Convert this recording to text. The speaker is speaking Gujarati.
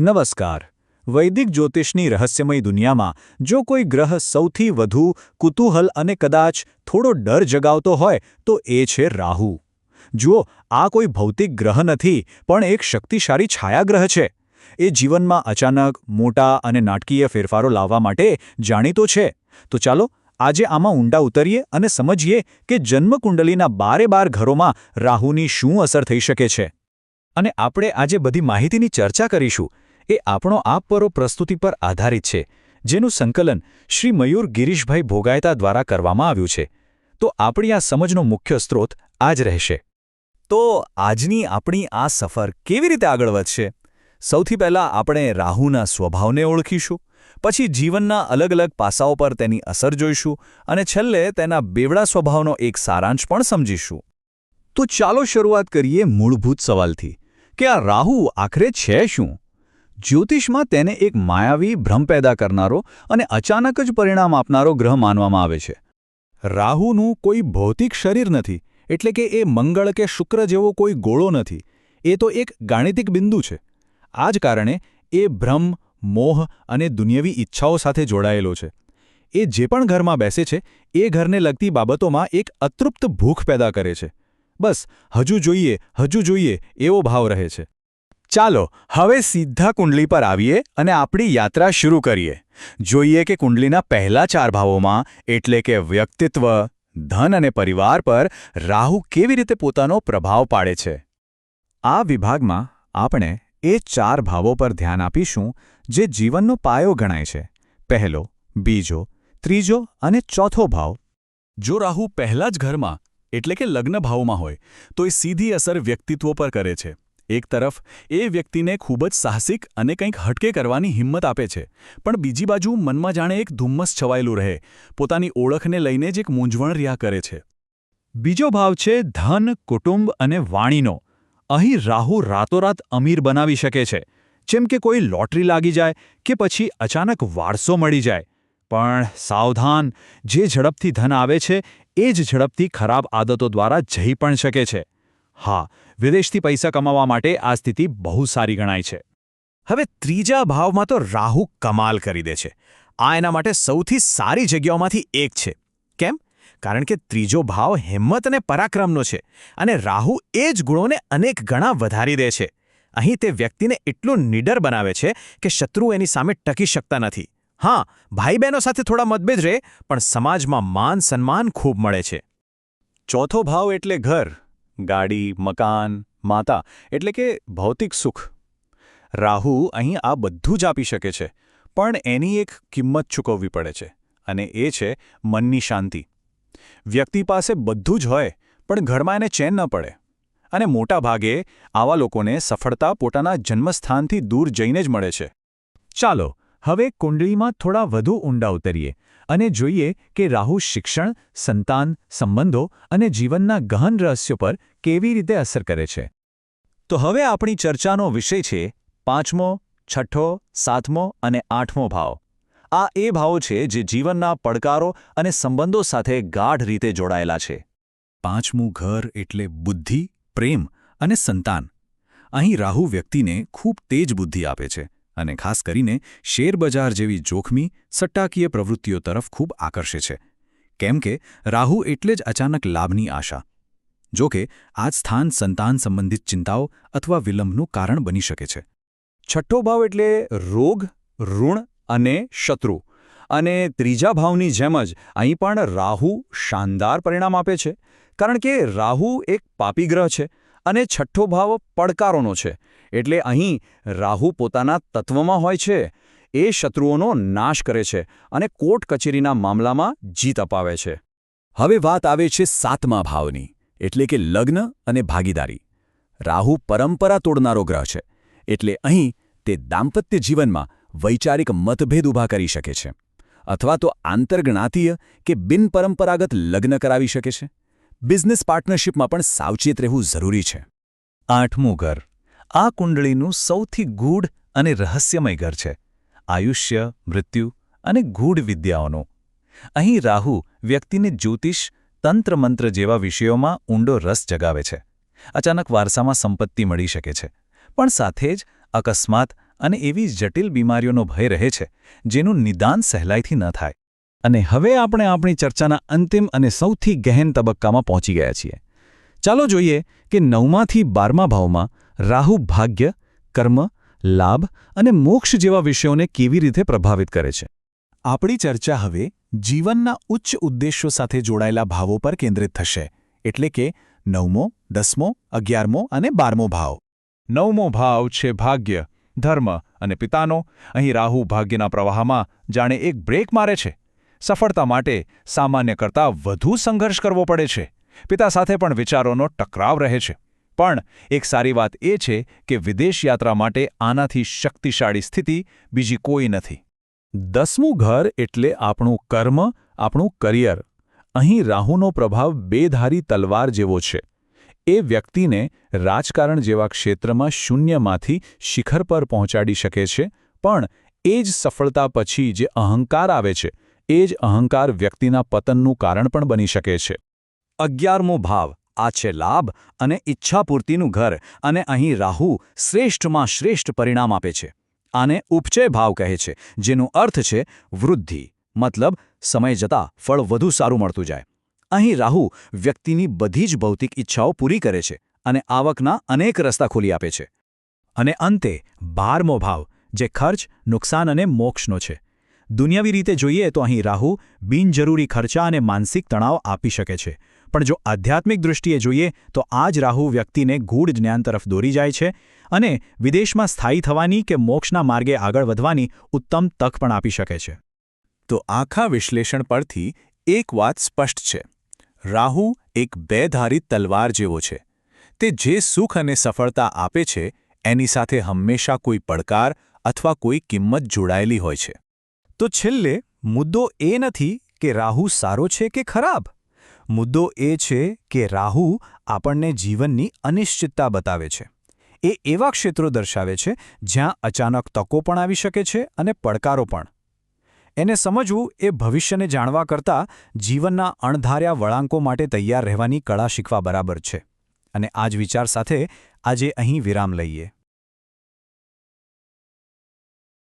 નમસ્કાર. વૈદિક જ્યોતિષની રહસ્યમય દુનિયામાં જો કોઈ ગ્રહ સૌથી વધુ કુતૂહલ અને કદાચ થોડો ડર જગાવતો હોય તો એ છે રાહુ. જુઓ, આ કોઈ ભૌતિક ગ્રહ નથી, પણ એક શક્તિશાળી છાયાગ્રહ છે. એ જીવનમાં અચાનક મોટા અને નાટકીય ફેરફારો લાવવા માટે જાણીતો છે. તો ચાલો આજે આમાં ઊંડા ઉતરીએ અને સમજીએ કે જન્મકુંડલીના 12 ઘરોમાં રાહુની શું અસર થઈ શકે છે. અને આપણે આજે બધી માહિતીની ચર્ચા કરીશું. એ આપણો આપપરો પ્રસ્તુતિ પર આધારિત છે, જેનું સંકલન શ્રી મયુર ગિરીશભાઈ ભોગાયતા દ્વારા કરવામાં આવ્યું છે. તો આપણી આ સમજનો મુખ્ય સ્ત્રોત આ જ રહેશે. તો આજની આપણી આ સફર કેવી રીતે આગળ વધશે? સૌથી પહેલાં આપણે રાહુના સ્વભાવને ઓળખીશું, પછી જીવનના અલગ અલગ પાસાઓ પર તેની અસર જોઈશું અને છેલ્લે તેના બેવડા સ્વભાવનો એક સારાંશ પણ સમજીશું. તો ચાલો શરૂઆત કરીએ મૂળભૂત સવાલથી કે આ રાહુ આખરે છે શું? જ્યોતિષમાં તેને એક માયાવી ભ્રમ પેદા કરનારો અને અચાનક જ પરિણામ આપનારો ગ્રહ માનવામાં આવે છે. રાહુનું કોઈ ભૌતિક શરીર નથી, એટલે કે એ મંગળ કે શુક્ર જેવો કોઈ ગોળો નથી. એ તો એક ગાણિતિક બિંદુ છે. આ જ કારણે એ ભ્રમ, મોહ અને દુન્યવી ઈચ્છાઓ સાથે જોડાયેલો છે. એ જે પણ ઘરમાં બેસે છે એ ઘરને લગતી બાબતોમાં એક અતૃપ્ત ભૂખ પેદા કરે છે. બસ હજુ જોઈએ એવો ભાવ રહે છે. ચાલો હવે સીધા કુંડલી પર આવીએ અને આપણી યાત્રા શરૂ કરીએ. જોઈએ કે કુંડલીના પહેલા 4 ભાવોમાં એટલે કે વ્યક્તિત્વ, ધન અને પરિવાર પર રાહુ કેવી રીતે પોતાનો પ્રભાવ પાડે છે. આ વિભાગમાં આપણે એ 4 ભાવો પર ધ્યાન આપીશું જે જીવનનો પાયો ગણાય છે. પહેલો, બીજો, ત્રીજો અને ચોથો ભાવ. જો રાહુ પહેલા જ ઘરમાં એટલે કે લગ્ન ભાવમાં હોય તો એ સીધી અસર વ્યક્તિત્વ પર કરે છે. એક તરફ એ વ્યક્તિને ખૂબ જ સાહસિક અને કંઈક હટકે કરવાની હિંમત આપે છે, પણ બીજી બાજુ મનમાં જાણે એક ધુમ્મસ છવાયેલું રહે, પોતાની ઓળખને લઈને જ એક મૂંઝવણ રહ્યા કરે છે. બીજો ભાવ છે ધન, કુટુંબ અને વાણીનો. અહીં રાહુ રાતોરાત અમીર બનાવી શકે છે, જેમ કે કોઈ લોટરી લાગી જાય કે પછી અચાનક વારસો મળી જાય. પણ સાવધાન, જે ઝડપથી ધન આવે છે એ જ ઝડપથી ખરાબ આદતો દ્વારા જઈ પણ શકે છે. હા, વિદેશથી પૈસા કમાવા માટે આ સ્થિતિ બહુ સારી ગણાય છે. હવે ત્રીજા ભાવમાં તો રાહુ કમાલ કરી દે છે. આ એના માટે સૌથી સારી જગ્યાઓમાંથી એક છે. કેમ? કારણ કે ત્રીજો ભાવ હિંમત અને પરાક્રમનો છે અને રાહુ એ જ ગુણોને અનેક ગણા વધારી દે છે. અહીં તે વ્યક્તિને એટલું નિડર બનાવે છે કે શત્રુ એની સામે ટકી શકતા નથી. હા, ભાઈ બહેનો સાથે થોડા મતભેદ રહે, પણ સમાજમાં માન સન્માન ખૂબ મળે છે. ચોથો ભાવ એટલે ઘર, ગાડી, મકાન, માતા એટલે કે ભૌતિક સુખ. રાહુ અહીં આ બધું જ આપી શકે છે, પણ એની એક કિંમત ચૂકવવી પડે છે, અને એ છે મનની શાંતિ. વ્યક્તિ પાસે બધું જ હોય પણ ઘરમાં એને ચેન ન પડે. અને મોટા ભાગે આવા લોકોને સફળતા પોતાના જન્મસ્થાનથી દૂર જઈને જ મળે છે. ચાલો હવે કુંડળીમાં થોડા વધુ ઊંડા ઉતરીએ અને જોઈએ કે રાહુ શિક્ષણ, સંતાન, સંબંધો અને જીવનના ગહન રહસ્યો પર કેવી રીતે અસર કરે છે. તો હવે આપણી ચર્ચાનો વિષય છે 5મો, 6ઠ્ઠો, 7મો અને 8મો ભાવ. આ એ ભાવો છે જે જીવનના પડકારો અને સંબંધો સાથે ગાઢ રીતે જોડાયેલા છે. 5મું ઘર એટલે બુદ્ધિ, પ્રેમ અને સંતાન. અહીં રાહુ વ્યક્તિને ખૂબ તેજ બુદ્ધિ આપે છે અને ખાસ કરીને શેરબજાર જેવી જોખમી, સટ્ટાકીય પ્રવૃત્તિઓ તરફ ખૂબ આકર્ષે છે. કેમ કે રાહુ એટલે જ અચાનક લાભની આશા. જો કે આ જ સ્થાન સંતાન સંબંધિત ચિંતાઓ અથવા વિલંબનું કારણ બની શકે છે. 6ઠ્ઠો ભાવ એટલે રોગ, ઋણ અને શત્રુ. અને ત્રીજા ભાવની જેમ જ અહીં પણ રાહુ શાનદાર પરિણામ આપે છે, કારણ કે રાહુ એક પાપી ગ્રહ છે અને 6ઠ્ઠો ભાવ પડકારોનો છે. એટલે અહીં રાહુ પોતાના તત્વમાં હોય છે. એ શત્રુઓનો નાશ કરે છે અને કોર્ટ કચેરીના મામલામાં જીત અપાવે છે. હવે વાત આવે છે 7મા ભાવની, એટલે કે લગ્ન અને ભાગીદારી. રાહુ પરંપરા તોડનારો ગ્રહ છે, એટલે અહીં તે દાંપત્ય જીવનમાં વૈચારિક મતભેદ ઊભા કરી શકે છે, અથવા તો આંતરજ્ઞાતીય કે બિનપરંપરાગત લગ્ન કરાવી શકે છે. બિઝનેસ પાર્ટનરશિપમાં પણ સાવચેત રહેવું જરૂરી છે. 8મું ઘર આ કુંડળીનું સૌથી ગૂઢ અને રહસ્યમય ઘર છે. આયુષ્ય, મૃત્યુ અને ગૂઢ વિદ્યાઓનું. અહીં રાહુ વ્યક્તિને જ્યોતિષ, તંત્ર મંત્ર જેવા વિષયોમાં ઊંડો રસ જગાવે છે. અચાનક વારસામાં સંપત્તિ મળી શકે છે, પણ સાથે જ અકસ્માત અને એવી જટિલ બીમારીઓનો ભય રહે છે જેનું નિદાન સહેલાઈથી ન થાય. અને હવે આપણે આપણી ચર્ચાના અંતિમ અને સૌથી ગહેન તબક્કામાં પહોંચી ગયા છીએ. ચાલો જોઈએ કે 9માંથી 12મા ભાવમાં રાહુ ભાગ્ય, કર્મ, લાભ અને મોક્ષ જેવા વિષયોને કેવી રીતે પ્રભાવિત કરે છે. આપણી ચર્ચા હવે જીવનના ઉચ્ચ ઉદ્દેશ્યો સાથે જોડાયેલા ભાવો પર કેન્દ્રિત થશે, એટલે કે 9મો, 10મો, 11મો અને 12મો ભાવ. 9મો ભાવ છે ભાગ્ય, ધર્મ અને પિતાનો. અહીં રાહુ ભાગ્યના પ્રવાહમાં જાણે એક બ્રેક મારે છે. સફળતા માટે સામાન્ય કરતાં વધુ સંઘર્ષ કરવો પડે છે. પિતા સાથે પણ વિચારોનો ટકરાવ રહે છે. પણ એક સારી વાત એ છે કે વિદેશ યાત્રા માટે આનાથી શક્તિશાળી સ્થિતિ બીજી કોઈ નથી. 10મું ઘર એટલે આપણું કર્મ, આપણું કરિયર. અહીં રાહુનો પ્રભાવ બેધારી તલવાર જેવો છે. એ વ્યક્તિને રાજકારણ જેવા ક્ષેત્રમાં શૂન્યમાંથી શિખર પર પહોંચાડી શકે છે, પણ એ જ સફળતા પછી જે અહંકાર આવે છે, એ જ અહંકાર વ્યક્તિના પતનનું કારણ પણ બની શકે છે. 11મો ભાવ આ છે લાભ અને ઈચ્છાપૂર્તિનું ઘર, અને અહીં રાહુ શ્રેષ્ઠમાં શ્રેષ્ઠ પરિણામ આપે છે. આને ઉપચય ભાવ કહે છે, જેનો અર્થ છે વૃદ્ધિ, મતલબ સમય જતાં ફળ વધુ સારું મળતું જાય. અહીં રાહુ વ્યક્તિની બધી જ ભૌતિક ઈચ્છાઓ પૂરી કરે છે અને આવકના અનેક રસ્તા ખોલી આપે છે. અને અંતે 12મો ભાવ, જે ખર્ચ, નુકસાન અને મોક્ષનો છે. દુનિયાવી રીતે જોઈએ તો અહીં રાહુ બિનજરૂરી ખર્ચા અને માનસિક તણાવ આપી શકે છે, પણ જો આધ્યાત્મિક દૃષ્ટિએ જોઈએ તો આ જ રાહુ વ્યક્તિને ગૂઢ જ્ઞાન તરફ દોરી જાય છે અને વિદેશમાં સ્થાયી થવાની કે મોક્ષના માર્ગે આગળ વધવાની ઉત્તમ તક પણ આપી શકે છે. તો આખા વિશ્લેષણ પરથી એક વાત સ્પષ્ટ છે. રાહુ એક બેધારી તલવાર જેવો છે. તે જે સુખ અને સફળતા આપે છે એની સાથે હંમેશા કોઈ પડકાર અથવા કોઈ કિંમત જોડાયેલી હોય છે. તો છેલ્લે મુદ્દો એ નથી કે રાહુ સારો છે કે ખરાબ. મુદ્દો એ છે કે રાહુ આપણને જીવનની અનિશ્ચિતતા બતાવે છે. એ એવા ક્ષેત્રો દર્શાવે છે જ્યાં અચાનક તકો પણ આવી શકે છે અને પડકારો પણ. એને સમજવું એ ભવિષ્યને જાણવા કરતાં જીવનના અણધાર્યા વળાંકો માટે તૈયાર રહેવાની કળા શીખવા બરાબર છે. અને આ જ વિચાર સાથે આજે અહીં વિરામ લઈએ.